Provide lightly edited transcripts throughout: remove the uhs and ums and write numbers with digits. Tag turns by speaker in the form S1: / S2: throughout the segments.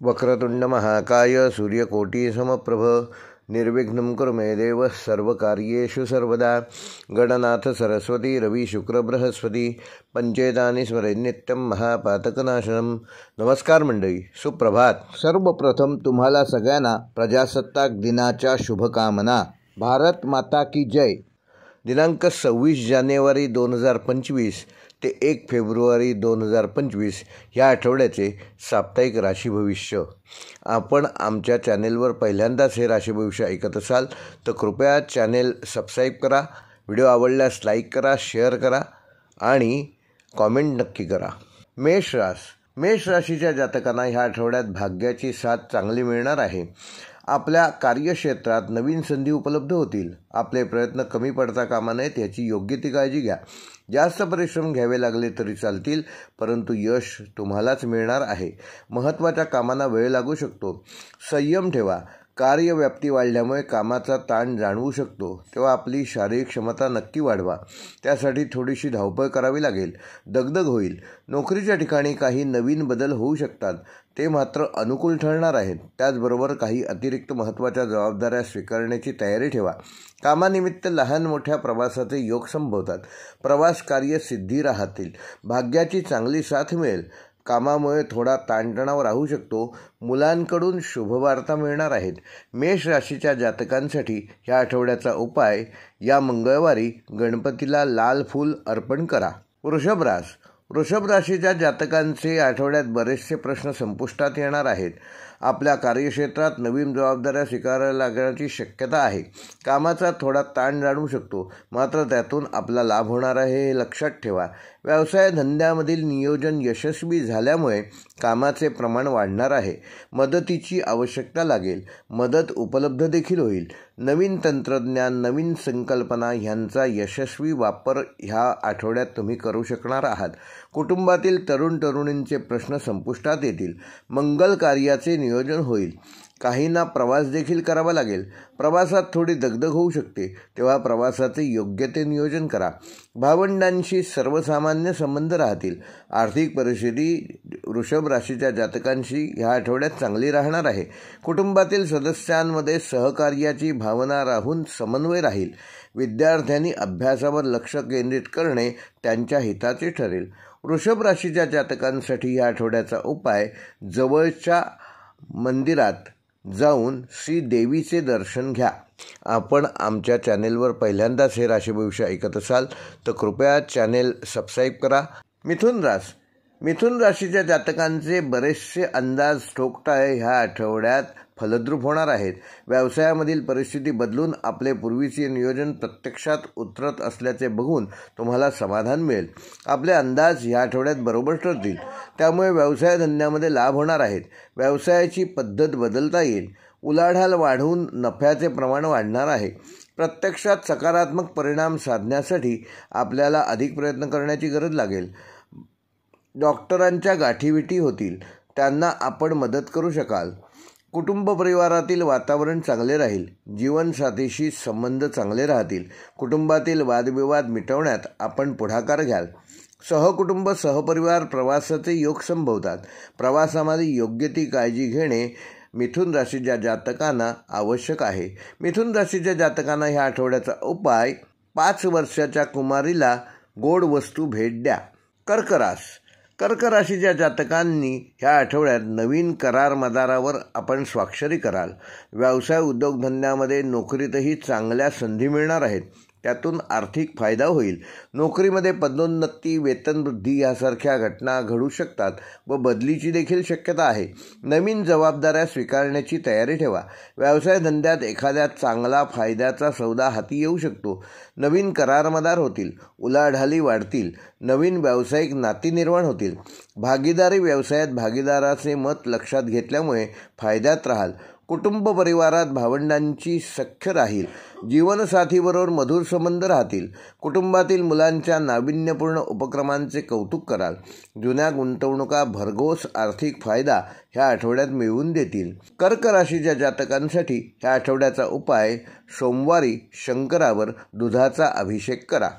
S1: वक्रतुंड महाकाय सूर्यकोटि समप्रभ निर्विघ्नं कुरु मे देव सर्वकार्येषु सर्वदा। गणनाथ सरस्वती रवि शुक्र बृहस्पती पंचेतानि स्मरेत् नित्यं महापातकनाशनम। नमस्कार मंडळी, सुप्रभात। सर्वप्रथम तुम्हाला सगळ्यांना प्रजासत्ताक दिनाच्या शुभकामना। भारत माता की जय। दिनांक 26 जानेवारी 2025 ते 1 फेब्रुवारी 2025 या आठवड्याचे साप्ताहिक राशी भविष्य। आपण आमच्या चॅनेलवर पहिल्यांदाच हे राशी भविष्य ऐकत असाल तर कृपया चॅनेल सबस्क्राईब करा, व्हिडिओ आवडल्यास लाईक करा, शेअर करा आणि कॉमेंट नक्की करा। मेष राशीच्या जातकांना ह्या आठवड्यात भाग्याची साथ चांगली मिळणार आहे। आपल्या कार्यक्षेत्रात नवीन संधी उपलब्ध होतील। आपले प्रयत्न कमी पडता कामा नयेत याची योग्य ती काळजी घ्या। जास्त परिश्रम घ्यावे लागले तरी चालतील, परंतु यश तुम्हालाच मिळणार आहे। महत्त्वाच्या कामांना वेळ लागू शकतो। संयम ठेवा। कार्यव्याप्ती वाढल्यामुळे कामाचा ताण जाणवू शकतो, तेव्हा आपली शारीरिक क्षमता नक्की वाढवा। त्यासाठी थोडीशी धावपळ करावी लागेल, दगदग होईल। नोकरीच्या ठिकाणी काही नवीन बदल होऊ शकतात, ते मात्र अनुकूल ठरणार आहेत। त्याचबरोबर काही अतिरिक्त महत्त्वाच्या जबाबदाऱ्या स्वीकारण्याची तयारी ठेवा। कामानिमित्त लहान मोठ्या प्रवासाचे योग संभवतात। प्रवास कार्य सिद्धी राहतील। भाग्याची चांगली साथ मिळेल। कामामुळे थोडा ताणतणाव राहू शकतो। मुलांकडून शुभवार्ता मिळणार आहेत। मेष राशीच्या जातकांसाठी ह्या आठवड्याचा उपाय, या मंगळवारी गणपतीला लाल फूल अर्पण करा। वृषभ राशीच्या जातकांचे आठवड्यात बरेचसे प्रश्न संपुष्टात येणार आहेत। आपल्या कार्यक्षेत्रात नवीन जबाबदाऱ्या स्वीकारायला लागण्याची शक्यता आहे। कामाचा थोडा ताण जाणवू शकतो, मात्र त्यातून आपला लाभ होणार आहे हे लक्षात ठेवा। व्यवसाय धंद्यामधील नियोजन यशस्वी झाल्यामुळे कामाचे प्रमाण वाढणार आहे। मदतीची आवश्यकता लागेल, मदत उपलब्ध देखील होईल। नवीन तंत्रज्ञान, नवीन संकल्पना ह्यांचा यशस्वी वापर ह्या आठवड्यात तुम्ही करू शकणार आहात। कुटुंबातील तरुण तरुणींचे प्रश्न संपुष्टात येतील। मंगल कार्याचे नियोजन होईल। काहींना प्रवास देखील करावा लागेल। प्रवासात थोडी दगदग होऊ शकते, तेव्हा प्रवासाचे योग्य ते नियोजन करा। भावंडांशी सर्वसामान्य संबंध राहतील। आर्थिक परिस्थिती वृषभ राशीच्या जातकांशी ह्या आठवड्यात चांगली राहणार आहे। कुटुंबातील सदस्यांमध्ये सहकार्याची भावना राहून समन्वय राहील। विद्यार्थ्यांनी अभ्यासावर लक्ष केंद्रित करणे त्यांच्या हिताचे ठरेल। वृषभ राशीच्या जातकांसाठी या आठवड्याचा उपाय, जवळच्या मंदिरात जाऊन श्री देवीचे दर्शन घ्या। आपण आमच्या चॅनेलवर पहिल्यांदाच हे राशी भविष्य ऐकत असाल तर कृपया चॅनेल सबस्क्राईब करा। मिथुन राशीच्या जातकांचे बरेचसे अंदाज ठोकताळे ह्या आठवड्यात फलद्रूप होणार आहेत। व्यवसायामधील परिस्थिती बदलून आपले पूर्वीचे नियोजन प्रत्यक्षात उतरत असल्याचे बघून तुम्हाला समाधान मिळेल। आपले अंदाज ह्या आठवड्यात बरोबर ठरतील, त्यामुळे व्यवसाय धंद्यामध्ये लाभ होणार आहेत। व्यवसायाची पद्धत बदलता येईल। उलाढाल वाढवून नफ्याचे प्रमाण वाढणार आहे। प्रत्यक्षात सकारात्मक परिणाम साधण्यासाठी आपल्याला अधिक प्रयत्न करण्याची गरज लागेल। डॉक्टरांच्या गाठीभेटी होतील, त्यांना आपण मदत करू शकाल। कुटुंब परिवारातील वातावरण चांगले राहील। जीवनसाथीशी संबंध चांगले राहतील। कुटुंबातील वादविवाद मिटवण्यात आपण पुढाकार घ्याल। सहकुटुंब सहपरिवार प्रवासाचे योग संभवतात। प्रवासामध्ये योग्य ती काळजी घेणे मिथुन राशीच्या जातकांना आवश्यक आहे। मिथुन राशीच्या जातकांना ह्या आठवड्याचा उपाय, 5 वर्षाच्या कुमारीला गोड वस्तू भेट द्या। कर्क राशीच्या जातकांनी ह्या आठवड्यात नवीन करार मदारावर आपण स्वाक्षरी कराल। व्यवसाय उद्योगधंद्यामध्ये नोकरीतही चांगल्या संधी मिळणार आहेत। त्यातून आर्थिक फायदा होईल। नोकरीमध्ये पदोन्नती, वेतनवृद्धी यासारख्या घटना घडू शकतात व बदलीची देखील शक्यता आहे। नवीन जबाबदाऱ्या स्वीकारण्याची तयारी ठेवा। व्यवसाय धंद्यात एखाद्या चांगला फायद्याचा सौदा हाती येऊ शकतो। नवीन करारमदार होतील। उलाढाली वाढतील। नवीन व्यावसायिक नाती निर्माण होतील। भागीदारी व्यवसायात भागीदाराचे मत लक्षात घेतल्यामुळे फायद्यात राहाल। कुटुंब परिवारात भावंडांची सख्य राहील। जीवनसाथीबरोबर मधुर संबंध राहतील। कुटुंबातील मुलांच्या नाविन्यपूर्ण उपक्रमांचे कौतुक कराल। जुन्या गुंतवणुका भरघोस आर्थिक फायदा ह्या आठवड्यात मिळवून देतील। कर्क राशीच्या जातकांसाठी ह्या आठवड्याचा उपाय, सोमवारी शंकरावर दुधाचा अभिषेक करा।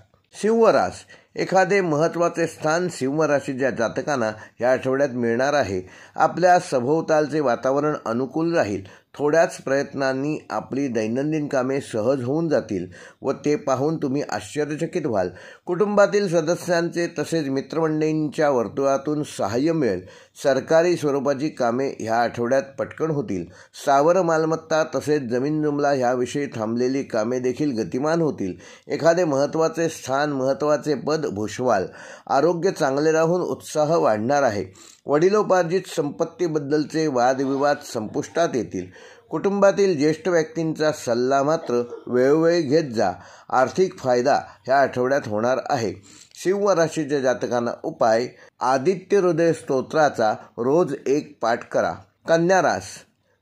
S1: एखादे महत्त्वाचे स्थान सिंह राशीच्या जातकांना या आठवड्यात मिळणार आहे. आपल्या सभोवतालचे वातावरण अनुकूल राहील. थोड्याच प्रयत्नांनी आपली दैनंदिन कामे सहज होऊन जातील व ते पाहून तुम्ही आश्चर्यचकित व्हाल. कुटुंबातील सदस्यांचे तसेच मित्रमंडळींच्या वर्तुळातून सहाय्य मिळेल. सरकारी स्वरूपाची कामे ह्या आठवड्यात पटकन होतील. स्थावर मालमत्ता तसेच जमीन जुमला ह्याविषयी थांबलेली कामे देखील गतिमान होतील. एखादे महत्त्वाचे स्थान, महत्त्वाचे पद भूषवाल. आरोग्य चांगले राहून उत्साह वाढणार आहे. वडिलोपार्जित संपत्तीबद्दलचे वादविवाद संपुष्टात येतील. कुटुंबातील ज्येष्ठ व्यक्तींचा सल्ला मात्र वेळोवेळी घेत जा. आर्थिक फायदा ह्या आठवड्यात होणार आहे. सिंह राशीच्या जातकांना उपाय: आदित्य हृदय स्तोत्राचा रोज एक पाठ करा.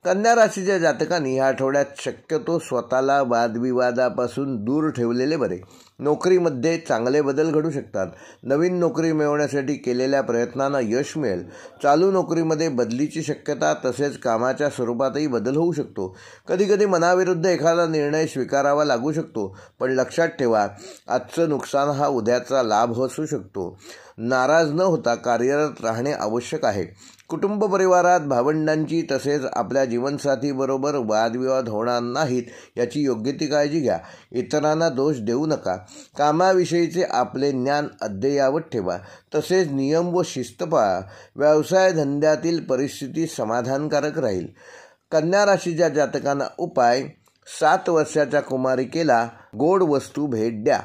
S1: कन्या राशीच्या जातकांनी ह्या आठवड्यात शक्यतो स्वतःला वादविवादापासून दूर ठेवलेले बरे. नोकरीमध्ये चांगले बदल घडू शकतात. नवीन नोकरी मिळवण्यासाठी केलेल्या प्रयत्नांना यश मिळेल. चालू नोकरीमध्ये बदलीची शक्यता तसेच कामाच्या स्वरूपातही बदल होऊ शकतो. कधीकधी मनाविरुद्ध एखादा निर्णय स्वीकारावा लागू शकतो, पण लक्षात ठेवा, आजचं नुकसान हा उद्याचा लाभ असू शकतो. नाराज न होता कार्यरत राहणे आवश्यक आहे. कुटुंब परिवारात भावंडांची तसेच आपल्या जीवनसाथीबरोबर वादविवाद होणार नाहीत याची योग्य ती काळजी घ्या. इतरांना दोष देऊ नका. कामाविषयीचे आपले ज्ञान अद्ययावत ठेवा. तसेच नियम व शिस्त पाळा. व्यवसाय धंद्यातील परिस्थिती समाधानकारक राहील. कन्या राशीच्या जातकांना उपाय: 7 वर्षाच्या कुमारिकेला गोड वस्तू भेट द्या.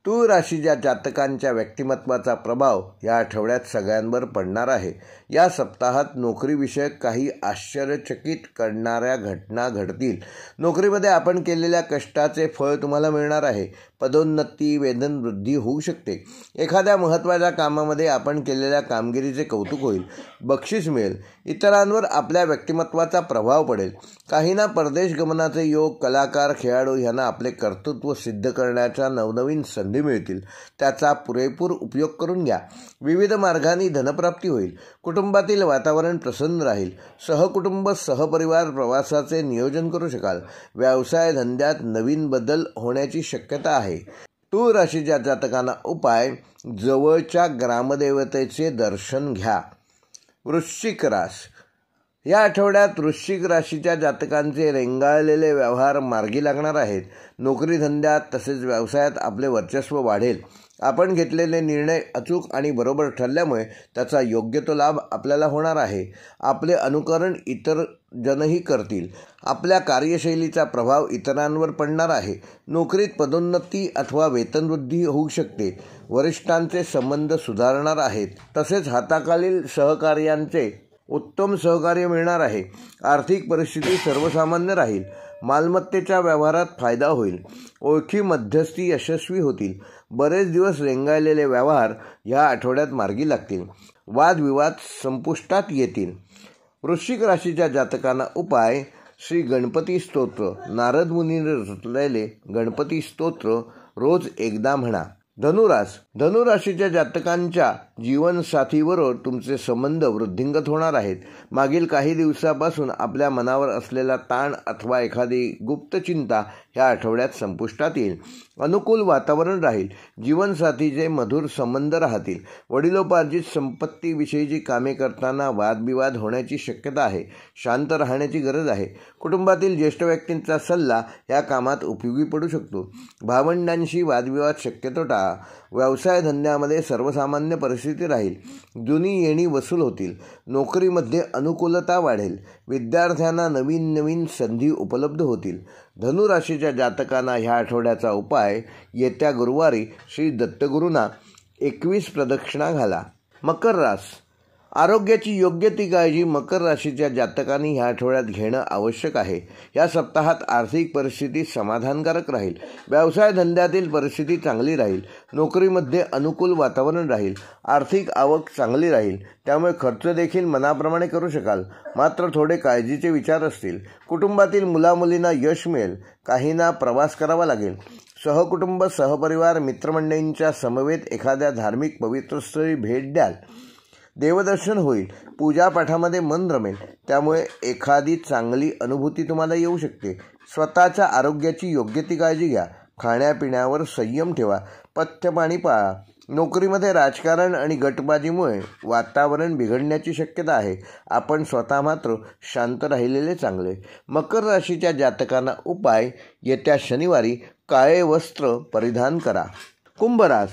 S1: तूळ राशीच्या जातकांच्या व्यक्तिमत्वाचा प्रभाव या आठवड्यात सगळ्यांवर पडणार आहे. या सप्ताहात नोकरीविषयक काही आश्चर्यचकित करणाऱ्या घटना घडतील. नोकरीमध्ये आपण केलेल्या कष्टाचे फळ तुम्हाला मिळणार आहे. पदोन्नती, वेतनवृद्धी होऊ शकते. एखाद्या महत्त्वाच्या कामामध्ये आपण केलेल्या कामगिरीचे कौतुक होईल. बक्षीस मिळेल. इतरांवर आपल्या व्यक्तिमत्वाचा प्रभाव पडेल. काहींना परदेश गमनाचे योग. कलाकार, खेळाडू यांना आपले कर्तृत्व सिद्ध करण्याच्या नवनवीन संधी मिळतील. त्याचा पुरेपूर उपयोग करून घ्या. विविध मार्गांनी धनप्राप्ती होईल. कुटुंबातील वातावरण प्रसन्न राहील. सहकुटुंब, सहपरिवार प्रवासाचे नियोजन करू शकाल. व्यवसाय धंद्यात नवीन बदल होण्याची शक्यता आहे. तूळ राशीच्या जातकांना उपाय: जवळच्या ग्रामदेवतेचे दर्शन घ्या. या आठवड्यात वृश्चिक राशीच्या जातकांचे रेंगाळलेले व्यवहार मार्गी लागणार आहेत. नोकरी धंद्यात तसेच व्यवसायात आपले वर्चस्व वाढेल. आपण घेतलेले निर्णय अचूक आणि बरोबर ठरल्यामुळे त्याचा योग्य तो लाभ आपल्याला होणार आहे. आपले अनुकरण इतर जनही करतील. आपल्या कार्यशैलीचा प्रभाव इतरांवर पडणार आहे. नोकरीत पदोन्नती अथवा वेतनवृद्धी होऊ शकते. वरिष्ठांचे संबंध सुधारणार आहेत. तसेच हाताखालील सहकार्यांचे उत्तम सहकार्य मिळणार आहे. आर्थिक परिस्थिती सर्वसामान्य राहील. मालमत्तेच्या व्यवहारात फायदा होईल. ओळखी मध्यस्थी यशस्वी होतील. बरेच दिवस रेंगाळलेले व्यवहार या आठवड्यात मार्गी लागतील. वादविवाद संपुष्टात येतील. वृश्चिक राशीच्या जातकांना उपाय: श्री गणपती स्तोत्र. नारद मुनीने रचलेले गणपती स्तोत्र रोज एकदा म्हणा. धनुराशीच्या जातकांच्या जीवनसाथीबरोबर तुमचे संबंध वृद्धिंगत होणार आहेत. मागील काही दिवसापासून आपल्या मनावर असलेला ताण अथवा एखादी गुप्त चिंता ह्या आठवड्यात संपुष्टात येईल. अनुकूल वातावरण राहील. जीवनसाथीचे मधुर संबंध राहतील. वडिलोपार्जित संपत्तीविषयीची कामे करताना वादविवाद होण्याची शक्यता आहे. शांत राहण्याची गरज आहे. कुटुंबातील ज्येष्ठ व्यक्तींचा सल्ला या कामात उपयोगी पडू शकतो. भावंडांशी वादविवाद शक्यतो टाळा. व्यवसाय धंद्यामध्ये सर्वसामान्य परिस्थिती राहील. जुनी येणी वसूल होतील. नोकरीमध्ये अनुकूलता वाढेल. विद्यार्थ्यांना नवीन संधी उपलब्ध होतील. धनुराशीच्या जातकांना ह्या आठवड्याचा उपाय: येत्या गुरुवारी श्री दत्तगुरूंना 21 प्रदक्षिणा घाला. आरोग्याची योग्य ती काळजी मकर राशीच्या जातकांनी ह्या आठवड्यात घेणं आवश्यक आहे. या सप्ताहात आर्थिक परिस्थिती समाधानकारक राहील. व्यवसाय धंद्यातील परिस्थिती चांगली राहील. नोकरीमध्ये अनुकूल वातावरण राहील. आर्थिक आवक चांगली राहील. त्यामुळे खर्च देखील मनाप्रमाणे करू शकाल. मात्र थोडे काळजीचे विचार असतील. कुटुंबातील मुलामुलींना यश मिळेल. काहींना प्रवास करावा लागेल. सहकुटुंब, सहपरिवार, मित्रमंडळींच्या समवेत एखाद्या धार्मिक पवित्र स्थळी भेट द्याल. देवदर्शन होईल. पूजापाठामध्ये मन रमेल. त्यामुळे एखादी चांगली अनुभूती तुम्हाला येऊ शकते. स्वतःच्या आरोग्याची योग्य ती काळजी घ्या. खाण्यापिण्यावर संयम ठेवा, पथ्य पाणी पाळा. नोकरीमध्ये राजकारण आणि गटबाजीमुळे वातावरण बिघडण्याची शक्यता आहे. आपण स्वतः मात्र शांत राहिलेले चांगले. मकर राशीच्या जातकांना उपाय: येत्या शनिवारी काळे वस्त्र परिधान करा. कुंभ रास,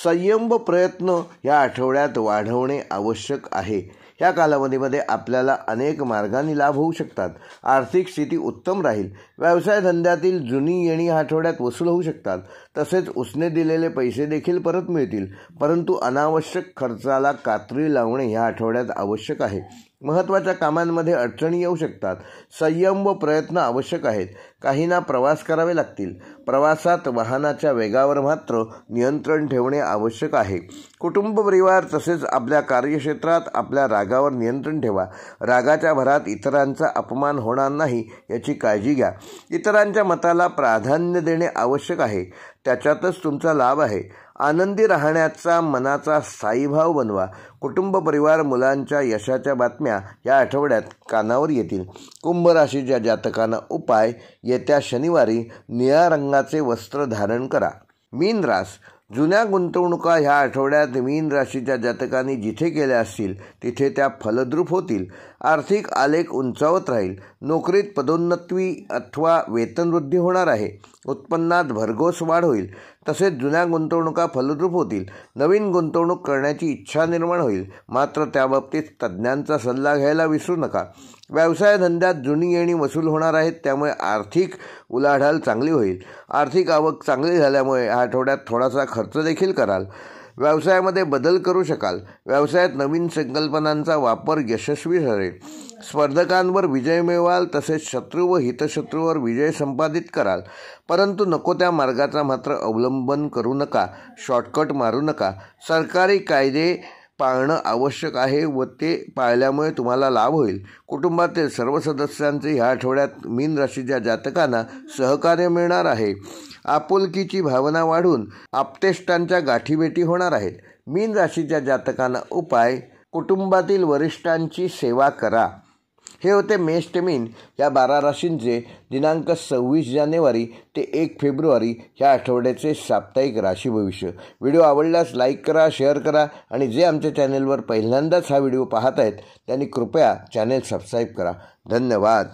S1: संयम व प्रयत्न या आठवड्यात वाढवणे आवश्यक आहे. या कालावधीमध्ये आपल्याला अनेक मार्गांनी लाभ होऊ शकतात. आर्थिक स्थिती उत्तम राहील. व्यवसाय धंद्यातील जुनी येणी या आठवड्यात वसूल होऊ शकतात. तसेच उसने दिलेले पैसे देखील परत मिळतील. परंतु अनावश्यक खर्चाला कात्री लावणे या आठवड्यात आवश्यक आहे. महत्त्वाच्या कामांमध्ये अडचणी येऊ शकतात. संयम व प्रयत्न आवश्यक आहेत. काहींना प्रवास करावे लागतील. प्रवासात वाहनाच्या वेगावर मात्र नियंत्रण ठेवणे आवश्यक आहे. कुटुंब, परिवार तसेच आपल्या कार्यक्षेत्रात आपल्या रागावर नियंत्रण ठेवा. रागाच्या भरात इतरांचा अपमान होणार नाही याची काळजी घ्या. इतरांच्या मताला प्राधान्य देणे आवश्यक आहे. त्याच्यातच तुमचा लाभ आहे. आनंदी राहण्याचा मनाचा स्थायीभाव बनवा. कुटुंब, परिवार, मुलांच्या यशाच्या बातम्या या आठवड्यात कानावर येतील. कुंभ राशीच्या जातकांना उपाय: येत्या शनिवारी निळ्या रंगाचे वस्त्र धारण करा. मीन रास, जुन्या गुंतवणुका ह्या आठवड्यात मीन राशीच्या जातकांनी जिथे केल्या असतील तिथे त्या फलद्रूप होतील. आर्थिक आलेख उंचावत राहील. नोकरीत पदोन्नती अथवा वेतनवृद्धी होणार आहे. उत्पन्नात भरघोस वाढ होईल. तसेच जुन्या गुंतवणुका फलद्रूप होतील. नवीन गुंतवणूक करण्याची इच्छा निर्माण होईल. मात्र त्याबाबतीत तज्ज्ञांचा सल्ला घ्यायला विसरू नका. व्यवसाय धंद्यात जुनी येणी वसूल होणार आहेत. त्यामुळे आर्थिक उलाढाल चांगली होईल. आर्थिक आवक चांगली झाल्यामुळे या आठवड्यात थोडासा खर्च देखील कराल. व्यवसायामध्ये बदल करू शकाल. व्यवसायात नवीन संकल्पनांचा वापर यशस्वी ठरेल. स्पर्धकांवर विजय मिळवाल. तसेच शत्रू व हितशत्रूवर विजय संपादित कराल. परंतु नको त्या मार्गाचा मात्र अवलंबन करू नका. शॉर्टकट मारू नका. सरकारी कायदे पाळणं आवश्यक आहे व ते पाळल्यामुळे तुम्हाला लाभ होईल. कुटुंबातील सर्व सदस्यांचे ह्या आठवड्यात मीन राशीच्या जातकांना सहकार्य मिळणार आहे. आपुलकीची भावना वाढून आप्तेष्टांच्या गाठीभेटी होणार आहेत. मीन राशीच्या जातकांना उपाय: कुटुंबातील वरिष्ठांची सेवा करा. हे होते मेष ते मीन या 12 राशींचे दिनांक 26 जानेवारी ते 1 फेब्रुवारी ह्या आठवड्याचे साप्ताहिक राशी भविष्य. व्हिडिओ आवडल्यास लाईक करा, शेअर करा आणि जे आमच्या चॅनेलवर पहिल्यांदाच हा व्हिडिओ पाहत आहेत त्यांनी कृपया चॅनेल सबस्क्राईब करा. धन्यवाद.